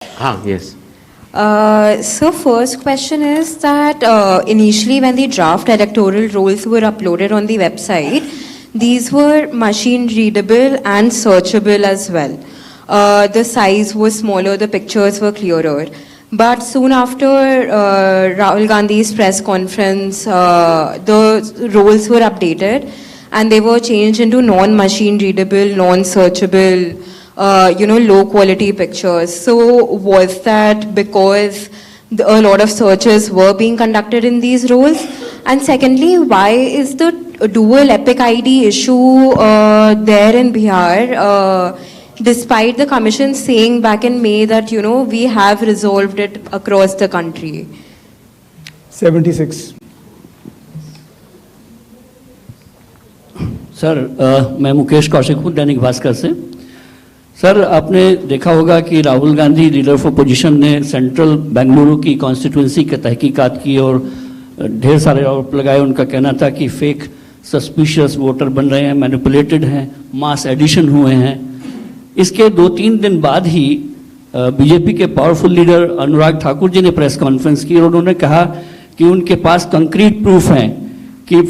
Yes. So first question is that initially when the draft electoral rolls were uploaded on the website, these were machine readable and searchable as well. The size was smaller, the pictures were clearer. But soon after Rahul Gandhi's press conference, the roles were updated and they were changed into non-machine readable, non-searchable, low quality pictures. So was that because a lot of searches were being conducted in these roles? And secondly, why is the dual epic ID issue there in Bihar? Despite the commission saying back in May that, we have resolved it across the country. 76. Sir मैं मुकेश कौशिक हूँ दैनिक भास्कर से। Sir आपने देखा होगा कि Rahul Gandhi leader of opposition ने central Bengaluru की constituency की तहकीकात की और ढेर सारे आरोप लगाए। उनका कहना था कि फेक सस्पिशियस वोटर बन रहे हैं, मैनिपुलेटेड हैं, मास एडिशन हुए हैं। इसके 2-3 दिन बाद ही बीजेपी के पावरफुल लीडर अनुराग ठाकुर जी ने प्रेस कॉन्फ्रेंस की और उन्होंने कहा कि उनके पास कंक्रीट प्रूफ हैं कि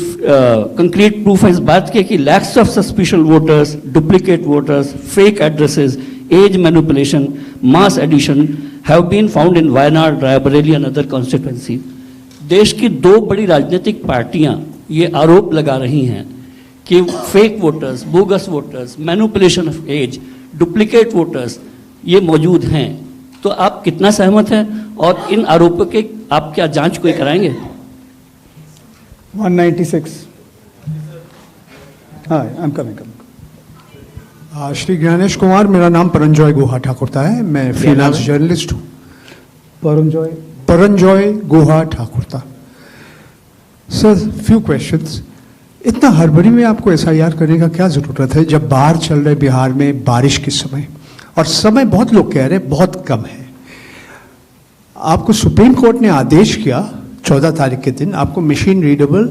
कंक्रीट प्रूफ है इस बात के कि lakhs of suspicious voters, duplicate voters, fake addresses, age manipulation, mass addition have been found in Wayanad, Raebareli and other constituency. देश की 2 बड़ी राजनीतिक पार्टियां ये आरोप लगा रही हैं कि fake voters, bogus voters, manipulation of age, duplicate voters ये मौजूद हैं। तो आप कितना सहमत हैं और इन आरोपों के आप क्या जांच कोई कराएंगे? 196. हाँ, I'm coming. श्री ज्ञानेश कुमार, मेरा नाम परंजॉय गुहा ठाकुरता है, मैं फ्रीलांस जर्नलिस्ट हूँ। Paranjoy Guha Thakurta. Sir, few questions. इतना हड़बड़ी में आपको SIR करने का क्या जरूरत है जब बाहर चल रहे बिहार में बारिश के समय, और समय बहुत लोग कह रहे हैं बहुत कम है। आपको सुप्रीम कोर्ट ने आदेश किया 14 तारीख के दिन, आपको मशीन रीडेबल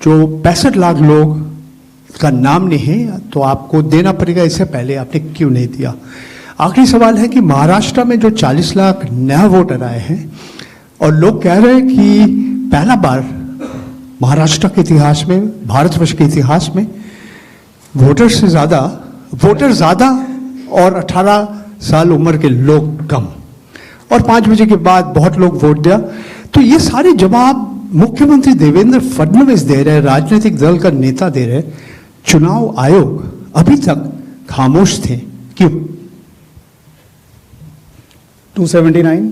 जो 65 लाख लोग का नाम नहीं है तो आपको देना पड़ेगा। इससे पहले आपने क्यों नहीं दिया? आखिरी सवाल है कि महाराष्ट्र में जो 40 लाख नया वोटर आए हैं और लोग कह रहे हैं कि पहला बार महाराष्ट्र के इतिहास में, भारतवर्ष के इतिहास में वोटर ज़्यादा और 18 साल उम्र के लोग कम, और 5 बजे के बाद बहुत लोग वोट दिया। तो ये सारे जवाब मुख्यमंत्री देवेंद्र फडणवीस दे रहे हैं, राजनीतिक दल का नेता दे रहे। चुनाव आयोग अभी तक खामोश थे, क्यों? 279.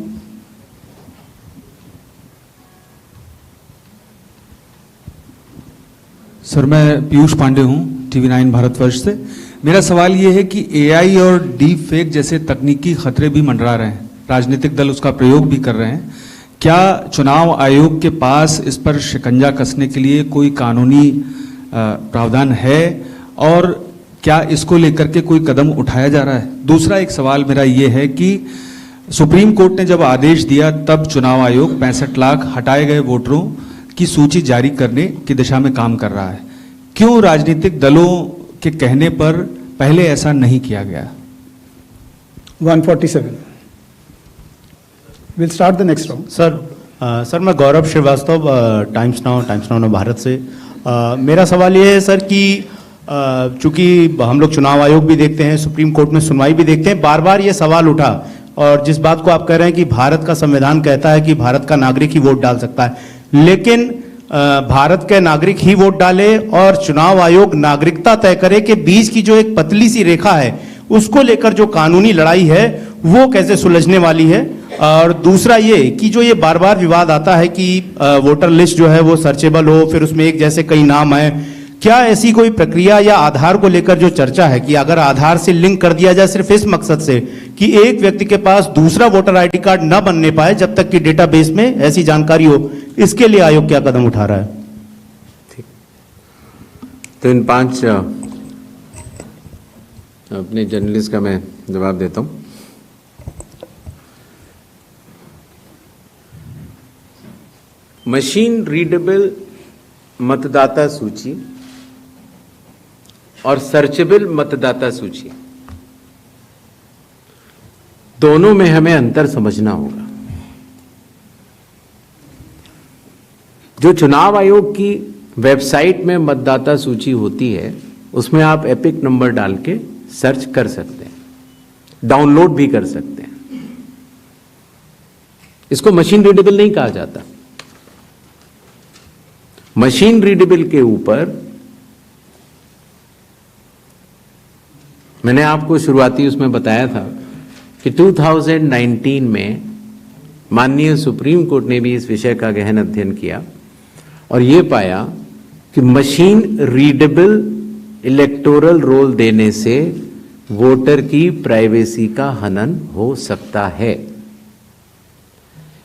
सर, मैं पीयूष पांडे हूं TV9 भारतवर्ष से। मेरा सवाल ये है कि AI और डीप फेक जैसे तकनीकी खतरे भी मंडरा रहे हैं, राजनीतिक दल उसका प्रयोग भी कर रहे हैं। क्या चुनाव आयोग के पास इस पर शिकंजा कसने के लिए कोई कानूनी प्रावधान है और क्या इसको लेकर के कोई कदम उठाया जा रहा है? दूसरा एक सवाल मेरा ये है कि सुप्रीम कोर्ट ने जब आदेश दिया तब चुनाव आयोग 65 लाख हटाए गए वोटरों की सूची जारी करने की दिशा में काम कर रहा है। क्यों राजनीतिक दलों के कहने पर पहले ऐसा नहीं किया गया? 147. We'll start the next round. Sir मैं गौरव श्रीवास्तव, टाइम्स नाउ भारत से। मेरा सवाल ये है सर कि चूंकि हम लोग चुनाव आयोग भी देखते हैं, सुप्रीम कोर्ट में सुनवाई भी देखते हैं, बार बार ये सवाल उठा, और जिस बात को आप कह रहे हैं कि भारत का संविधान कहता है कि भारत का नागरिक ही वोट डाल सकता है, लेकिन भारत के नागरिक ही वोट डाले और चुनाव आयोग नागरिकता तय करे कि बीच की जो एक पतली सी रेखा है उसको लेकर जो कानूनी लड़ाई है वो कैसे सुलझने वाली है? और दूसरा ये कि जो ये बार बार विवाद आता है कि वोटर लिस्ट जो है वो सर्चेबल हो, फिर उसमें एक जैसे कई नाम है, क्या ऐसी कोई प्रक्रिया या आधार को लेकर जो चर्चा है कि अगर आधार से लिंक कर दिया जाए सिर्फ इस मकसद से कि एक व्यक्ति के पास दूसरा वोटर आईडी कार्ड न बनने पाए जब तक कि डेटाबेस में ऐसी जानकारी हो, इसके लिए आयोग क्या कदम उठा रहा है? ठीक, तो इन 5 अपने जर्नलिस्ट का मैं जवाब देता हूं। मशीन रीडेबल मतदाता सूची और सर्चेबल मतदाता सूची दोनों में हमें अंतर समझना होगा। जो चुनाव आयोग की वेबसाइट में मतदाता सूची होती है, उसमें आप एपिक नंबर डाल के सर्च कर सकते हैं, डाउनलोड भी कर सकते हैं। इसको मशीन रीडेबल नहीं कहा जाता। मशीन रीडेबल के ऊपर मैंने आपको शुरुआती उसमें बताया था कि 2019 में माननीय सुप्रीम कोर्ट ने भी इस विषय का गहन अध्ययन किया और ये पाया कि मशीन रीडेबल इलेक्टोरल रोल देने से वोटर की प्राइवेसी का हनन हो सकता है।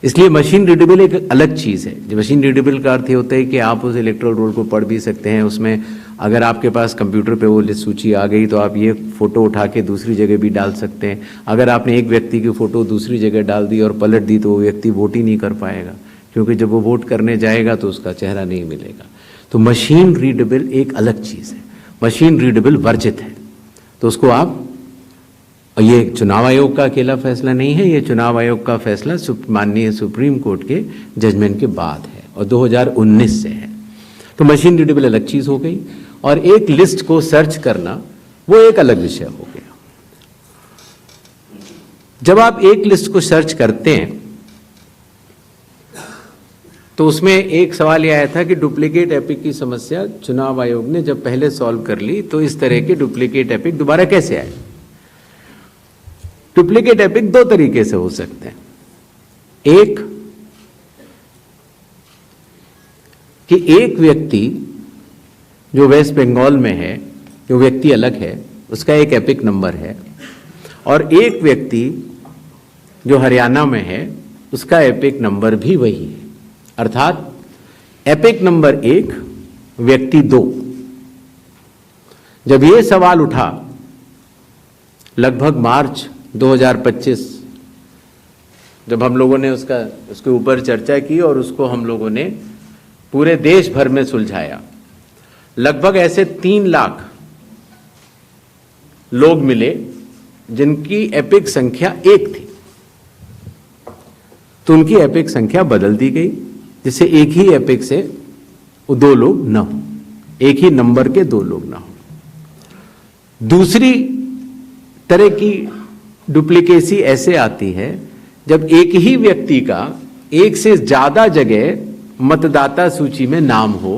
इसलिए मशीन रीडेबल एक अलग चीज है। जो मशीन रीडेबल का अर्थ ये होता है कि आप उस इलेक्टोरल रोल को पढ़ भी सकते हैं। उसमें अगर आपके पास कंप्यूटर पे वो लिस्ट सूची आ गई तो आप ये फोटो उठा के दूसरी जगह भी डाल सकते हैं। अगर आपने एक व्यक्ति की फोटो दूसरी जगह डाल दी और पलट दी तो वो व्यक्ति वोट ही नहीं कर पाएगा, क्योंकि जब वो वोट करने जाएगा तो उसका चेहरा नहीं मिलेगा। तो मशीन रीडेबल एक अलग चीज है, मशीन रीडेबल वर्जित है। तो उसको आप, ये चुनाव आयोग का अकेला फैसला नहीं है, ये चुनाव आयोग का फैसला माननीय सुप्रीम कोर्ट के जजमेंट के बाद है और 2019 से है। तो मशीन रीडेबल अलग चीज हो गई और एक लिस्ट को सर्च करना वो एक अलग विषय हो गया। जब आप एक लिस्ट को सर्च करते हैं तो उसमें एक सवाल यह आया था कि डुप्लीकेट एपिक की समस्या चुनाव आयोग ने जब पहले सॉल्व कर ली तो इस तरह के डुप्लीकेट एपिक दोबारा कैसे आए। डुप्लीकेट एपिक दो तरीके से हो सकते हैं। एक कि एक व्यक्ति जो वेस्ट बंगाल में है, जो व्यक्ति अलग है, उसका एक एपिक नंबर है, और एक व्यक्ति जो हरियाणा में है उसका एपिक नंबर भी वही है। अर्थात एपिक नंबर 1 व्यक्ति 2। जब ये सवाल उठा लगभग मार्च 2025, जब हम लोगों ने उसके ऊपर चर्चा की और उसको हम लोगों ने पूरे देश भर में सुलझाया, लगभग ऐसे 3 लाख लोग मिले जिनकी एपिक संख्या 1 थी। तो उनकी एपिक संख्या बदल दी गई, जिससे एक ही एपिक से 2 लोग ना हो, एक ही नंबर के 2 लोग ना हो। दूसरी तरह की डुप्लीकेसी ऐसे आती है जब एक ही व्यक्ति का एक से ज्यादा जगह मतदाता सूची में नाम हो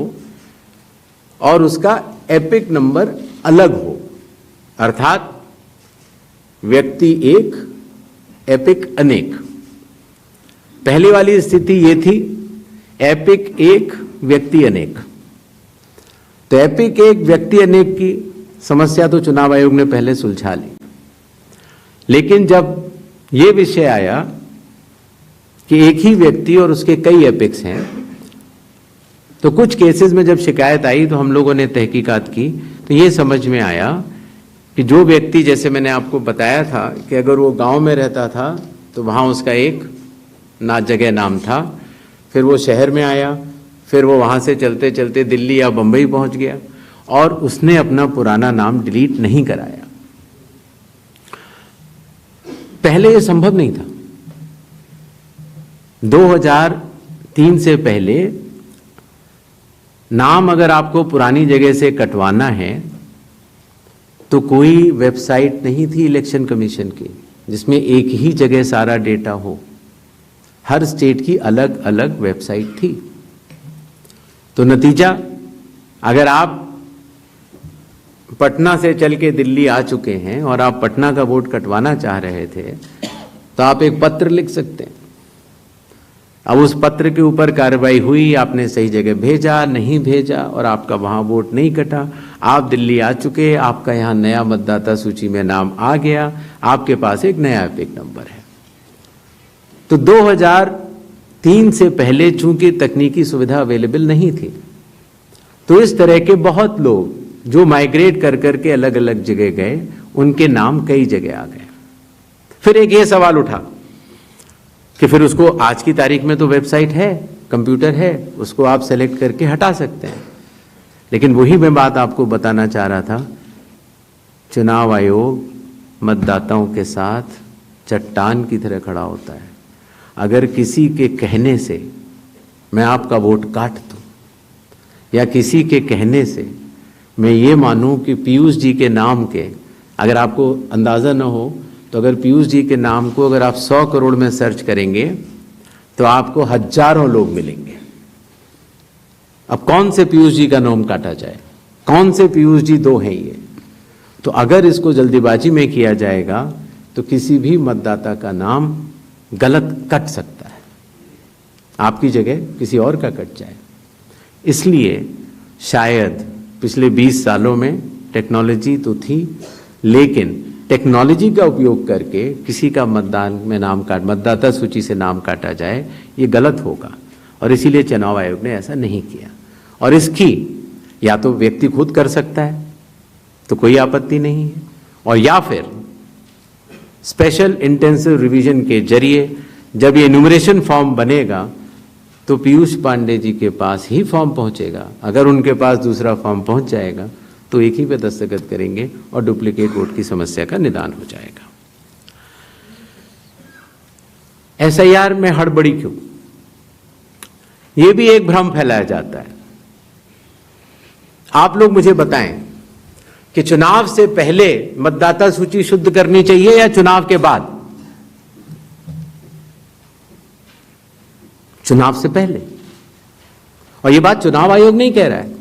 और उसका एपिक नंबर अलग हो। अर्थात व्यक्ति 1 एपिक अनेक। पहली वाली स्थिति ये थी एपिक 1 व्यक्ति अनेक। तो एपिक 1 व्यक्ति अनेक की समस्या तो चुनाव आयोग ने पहले सुलझा ली, लेकिन जब ये विषय आया कि एक ही व्यक्ति और उसके कई एपिक्स हैं, तो कुछ केसेस में जब शिकायत आई तो हम लोगों ने तहकीकात की तो ये समझ में आया कि जो व्यक्ति, जैसे मैंने आपको बताया था कि अगर वो गांव में रहता था तो वहाँ उसका एक जगह नाम था, फिर वो शहर में आया, फिर वो वहाँ से चलते चलते दिल्ली या बम्बई पहुँच गया और उसने अपना पुराना नाम डिलीट नहीं कराया। पहले ये संभव नहीं था। 2003 से पहले नाम अगर आपको पुरानी जगह से कटवाना है तो कोई वेबसाइट नहीं थी इलेक्शन कमीशन की जिसमें एक ही जगह सारा डेटा हो। हर स्टेट की अलग अलग वेबसाइट थी। तो नतीजा, अगर आप पटना से चल के दिल्ली आ चुके हैं और आप पटना का वोट कटवाना चाह रहे थे तो आप एक पत्र लिख सकते हैं। अब उस पत्र के ऊपर कार्रवाई हुई, आपने सही जगह भेजा, नहीं भेजा और आपका वहां वोट नहीं कटा। आप दिल्ली आ चुके, आपका यहाँ नया मतदाता सूची में नाम आ गया, आपके पास एक नया एपिक नंबर है। तो 2003 से पहले चूंकि तकनीकी सुविधा अवेलेबल नहीं थी, तो इस तरह के बहुत लोग जो माइग्रेट कर करके अलग अलग जगह गए, उनके नाम कई जगह आ गए। फिर एक ये सवाल उठा कि फिर उसको आज की तारीख में तो वेबसाइट है, कंप्यूटर है, उसको आप सेलेक्ट करके हटा सकते हैं। लेकिन वही मैं बात आपको बताना चाह रहा था, चुनाव आयोग मतदाताओं के साथ चट्टान की तरह खड़ा होता है। अगर किसी के कहने से मैं आपका वोट काट दूं, या किसी के कहने से मैं ये मानूं कि पीयूष जी के नाम के, अगर आपको अंदाज़ा न हो तो अगर पीयूष जी के नाम को अगर आप 100 करोड़ में सर्च करेंगे तो आपको हजारों लोग मिलेंगे। अब कौन से पीयूष जी का नाम काटा जाए, कौन से पीयूष जी दो हैं ये? तो अगर इसको जल्दीबाजी में किया जाएगा तो किसी भी मतदाता का नाम गलत कट सकता है, आपकी जगह किसी और का कट जाए। इसलिए शायद पिछले 20 सालों में टेक्नोलॉजी तो थी, लेकिन टेक्नोलॉजी का उपयोग करके किसी का मतदाता सूची से नाम काटा जाए, ये गलत होगा। और इसीलिए चुनाव आयोग ने ऐसा नहीं किया। और इसकी या तो व्यक्ति खुद कर सकता है तो कोई आपत्ति नहीं है, और या फिर स्पेशल इंटेंसिव रिवीजन के जरिए जब ये इन्यूमरेशन फॉर्म बनेगा तो पीयूष पांडे जी के पास ही फॉर्म पहुंचेगा। अगर उनके पास दूसरा फॉर्म पहुंच जाएगा तो एक ही पे दस्तखत करेंगे और डुप्लीकेट वोट की समस्या का निदान हो जाएगा। एसआईआर में हड़बड़ी क्यों? यह भी एक भ्रम फैलाया जाता है। आप लोग मुझे बताएं कि चुनाव से पहले मतदाता सूची शुद्ध करनी चाहिए या चुनाव के बाद? चुनाव से पहले। और यह बात चुनाव आयोग नहीं कह रहा है,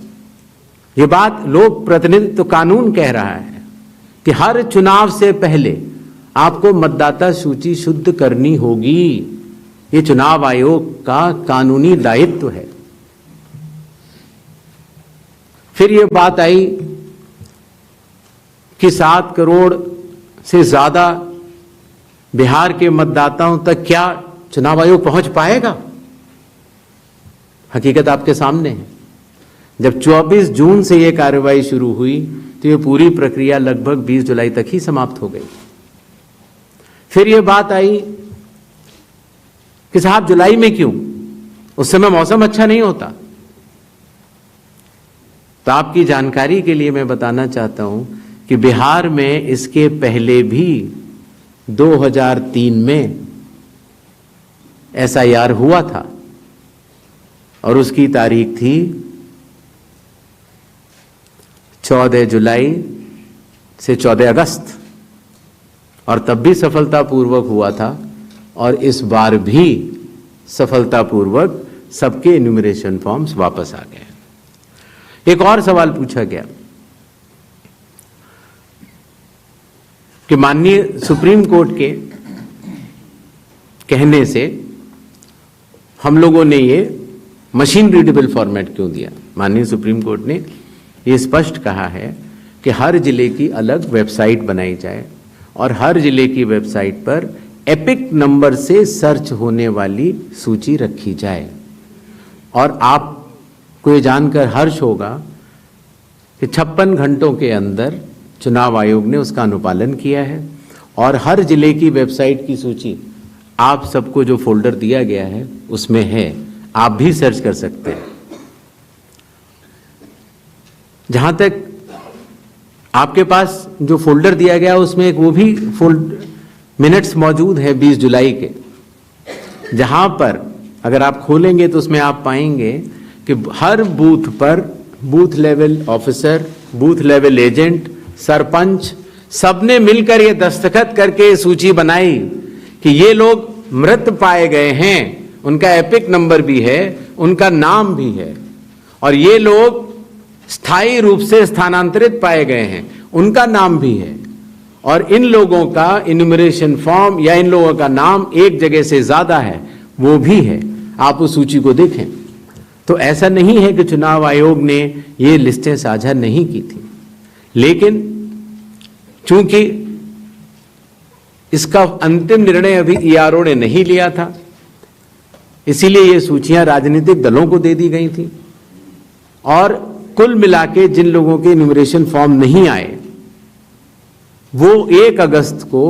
यह बात लोक प्रतिनिधित्व कानून कह रहा है कि हर चुनाव से पहले आपको मतदाता सूची शुद्ध करनी होगी। यह चुनाव आयोग का कानूनी दायित्व है। फिर यह बात आई कि 7 करोड़ से ज्यादा बिहार के मतदाताओं तक क्या चुनाव आयोग पहुंच पाएगा? हकीकत आपके सामने है। जब 24 जून से यह कार्रवाई शुरू हुई तो यह पूरी प्रक्रिया लगभग 20 जुलाई तक ही समाप्त हो गई। फिर यह बात आई कि साहब जुलाई में क्यों? उस समय मौसम अच्छा नहीं होता। तो आपकी जानकारी के लिए मैं बताना चाहता हूं कि बिहार में इसके पहले भी 2003 में एसआईआर हुआ था और उसकी तारीख थी 14 जुलाई से 14 अगस्त, और तब भी सफलतापूर्वक हुआ था और इस बार भी सफलतापूर्वक सबके इन्यूमरेशन फॉर्म्स वापस आ गए। एक और सवाल पूछा गया कि माननीय सुप्रीम कोर्ट के कहने से हम लोगों ने ये मशीन रीडेबल फॉर्मेट क्यों दिया? माननीय सुप्रीम कोर्ट ने ये स्पष्ट कहा है कि हर जिले की अलग वेबसाइट बनाई जाए और हर जिले की वेबसाइट पर एपिक नंबर से सर्च होने वाली सूची रखी जाए। और आपको ये जानकर हर्ष होगा कि 56 घंटों के अंदर चुनाव आयोग ने उसका अनुपालन किया है और हर जिले की वेबसाइट की सूची आप सबको जो फोल्डर दिया गया है उसमें है, आप भी सर्च कर सकते हैं। जहां तक आपके पास जो फोल्डर दिया गया उसमें एक वो भी मिनट्स मौजूद है 20 जुलाई के, जहां पर अगर आप खोलेंगे तो उसमें आप पाएंगे कि हर बूथ पर booth level officer, booth level agent, sarpanch सबने मिलकर ये दस्तखत करके सूची बनाई कि ये लोग मृत पाए गए हैं, उनका एपिक नंबर भी है, उनका नाम भी है, और ये लोग स्थायी रूप से स्थानांतरित पाए गए हैं, उनका नाम भी है, और इन लोगों का इन्यूमरेशन फॉर्म या इन लोगों का नाम एक जगह से ज्यादा है वो भी है। आप उस सूची को देखें तो ऐसा नहीं है कि चुनाव आयोग ने ये लिस्टें साझा नहीं की थी, लेकिन चूंकि इसका अंतिम निर्णय अभी ईआरओ ने नहीं लिया था, इसीलिए ये सूचियां राजनीतिक दलों को दे दी गई थी। और कुल मिला के जिन लोगों के इन्यूमरेशन फॉर्म नहीं आए वो 1 अगस्त को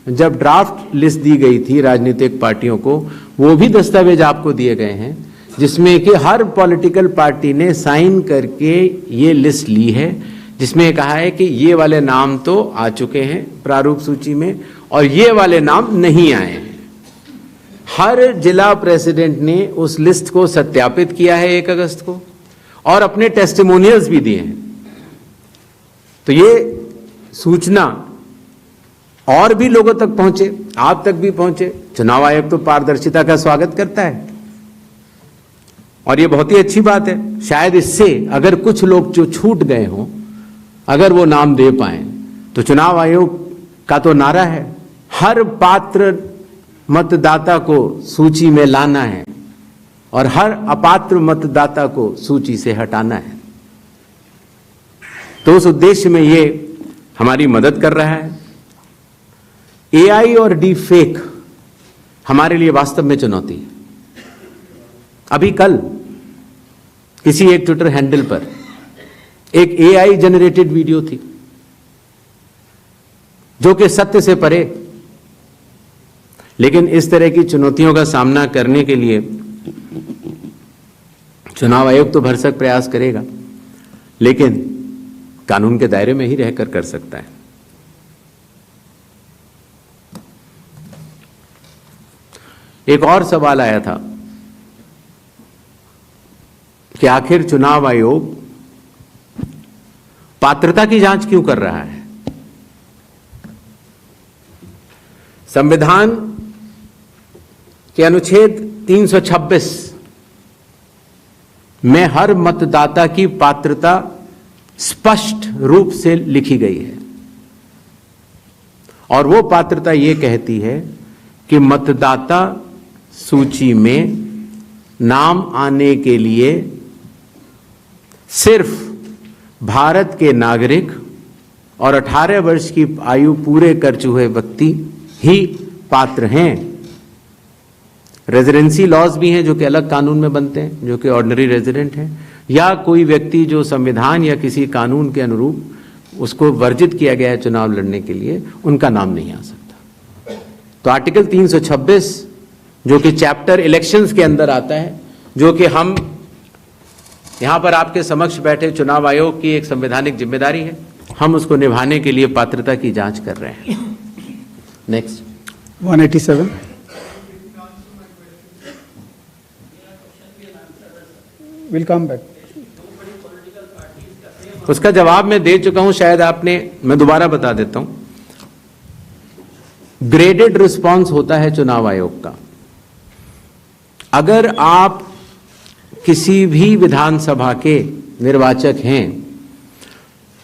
जब ड्राफ्ट लिस्ट दी गई थी राजनीतिक पार्टियों को, वो भी दस्तावेज आपको दिए गए हैं जिसमें कि हर पॉलिटिकल पार्टी ने साइन करके ये लिस्ट ली है, जिसमें कहा है कि ये वाले नाम तो आ चुके हैं प्रारूप सूची में और ये वाले नाम नहीं आए हैं। हर जिला प्रेसिडेंट ने उस लिस्ट को सत्यापित किया है 1 अगस्त को और अपने टेस्टिमोनियल्स भी दिए हैं। तो ये सूचना और भी लोगों तक पहुंचे, आप तक भी पहुंचे। चुनाव आयोग तो पारदर्शिता का स्वागत करता है और ये बहुत ही अच्छी बात है। शायद इससे अगर कुछ लोग जो छूट गए हों, अगर वो नाम दे पाए, तो चुनाव आयोग का तो नारा है हर पात्र मतदाता को सूची में लाना है और हर अपात्र मतदाता को सूची से हटाना है। तो उस उद्देश्य में ये हमारी मदद कर रहा है। एआई और डीप फेक हमारे लिए वास्तव में चुनौती है। अभी कल किसी एक ट्विटर हैंडल पर एक एआई जनरेटेड वीडियो थी जो कि सत्य से परे, लेकिन इस तरह की चुनौतियों का सामना करने के लिए चुनाव आयोग तो भरसक प्रयास करेगा, लेकिन कानून के दायरे में ही रहकर कर सकता है। एक और सवाल आया था कि आखिर चुनाव आयोग पात्रता की जांच क्यों कर रहा है। संविधान के अनुच्छेद 326 में हर मतदाता की पात्रता स्पष्ट रूप से लिखी गई है और वो पात्रता ये कहती है कि मतदाता सूची में नाम आने के लिए सिर्फ भारत के नागरिक और 18 वर्ष की आयु पूरे कर चुके व्यक्ति ही पात्र हैं। रेजिडेंसी लॉज भी हैं जो कि अलग कानून में बनते हैं, जो कि ऑर्डिनरी रेजिडेंट हैं, या कोई व्यक्ति जो संविधान या किसी कानून के अनुरूप उसको वर्जित किया गया है चुनाव लड़ने के लिए, उनका नाम नहीं आ सकता। तो आर्टिकल 326 जो कि चैप्टर इलेक्शंस के अंदर आता है, जो कि हम यहां पर आपके समक्ष बैठे चुनाव आयोग की एक संवैधानिक जिम्मेदारी है, हम उसको निभाने के लिए पात्रता की जांच कर रहे हैं। नेक्स्ट 187. We'll come back. उसका जवाब मैं दे चुका हूं, शायद आपने, मैं दोबारा बता देता हूं। ग्रेडेड रिस्पांस होता है चुनाव आयोग का। अगर आप किसी भी विधानसभा के निर्वाचक हैं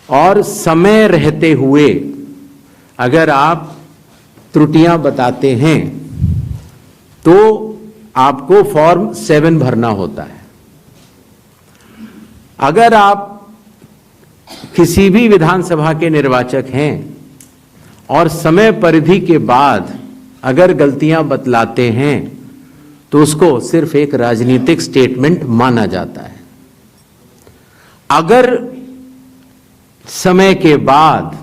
और समय रहते हुए अगर आप त्रुटियां बताते हैं तो आपको फॉर्म 7 भरना होता है। अगर आप किसी भी विधानसभा के निर्वाचक हैं और समय परिधि के बाद अगर गलतियां बतलाते हैं तो उसको सिर्फ एक राजनीतिक स्टेटमेंट माना जाता है। अगर समय के बाद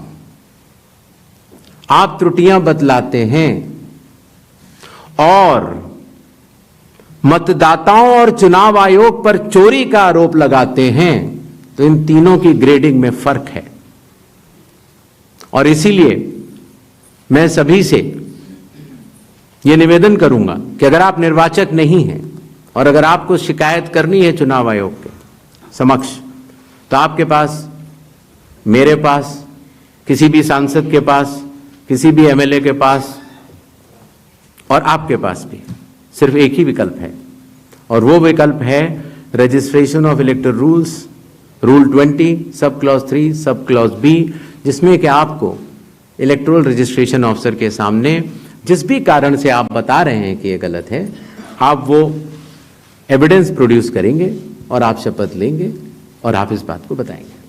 आप त्रुटियां बतलाते हैं और मतदाताओं और चुनाव आयोग पर चोरी का आरोप लगाते हैं तो इन तीनों की ग्रेडिंग में फर्क है। और इसीलिए मैं सभी से यह निवेदन करूंगा कि अगर आप निर्वाचक नहीं हैं और अगर आपको शिकायत करनी है चुनाव आयोग के समक्ष, तो आपके पास, मेरे पास, किसी भी सांसद के पास, किसी भी एमएलए के पास और आपके पास भी सिर्फ एक ही विकल्प है, और वो विकल्प है registration of electoral rules, rule 20 sub clause 3 sub clause B, जिसमें कि आपको इलेक्टोरल रजिस्ट्रेशन ऑफिसर के सामने जिस भी कारण से आप बता रहे हैं कि ये गलत है, आप वो एविडेंस प्रोड्यूस करेंगे और आप शपथ लेंगे और आप इस बात को बताएंगे।